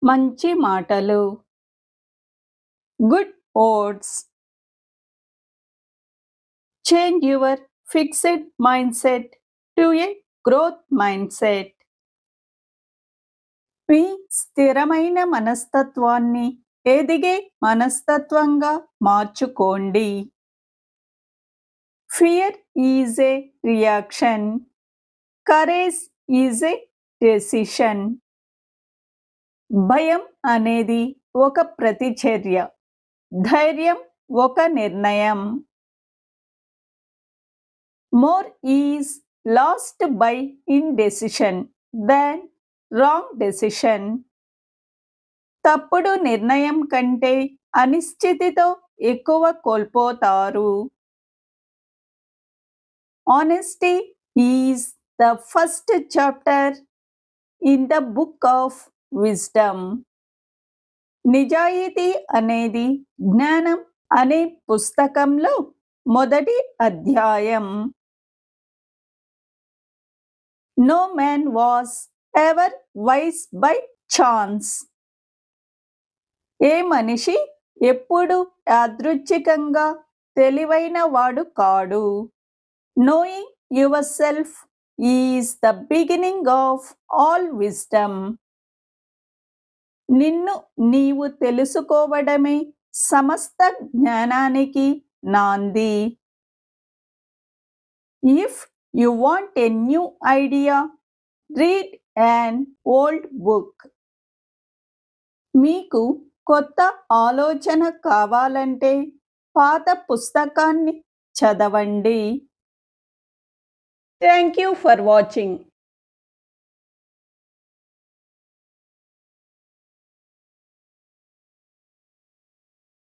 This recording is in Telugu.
మంచి మాటలు, good words. Change your fixed mindset to a growth mindset. మీ స్థిరమైన మనస్తత్వాన్ని ఎదిగే మనస్తత్వంగా మార్చుకోండి. Fear is a reaction, courage is a decision. భయం అనేది ఒక ప్రతిచర్య, ధైర్యం ఒక నిర్ణయం. More is lost by indecision than wrong decision. తప్పుడు నిర్ణయం కంటే అనిశ్చితితో ఎక్కువ కోల్పోతారు. Honesty is the first chapter in the book of wisdom. నిజాయితీ అనేది జ్ఞానం అనే పుస్తకంలో మొదటి అధ్యాయం. No man was ever wise by chance. ఏ మనిషి ఎప్పుడు యాదృచ్ఛికంగా తెలివైన వాడు కాడు. Knowing yourself is the beginning of all wisdom. నిన్ను నీవు తెలుసుకోవడమే సమస్త జ్ఞానానికి నాంది. If you want a new idea, read an old book. మీకు కొత్త ఆలోచన కావాలంటే పాత పుస్తకాన్ని చదవండి. Thank you for watching.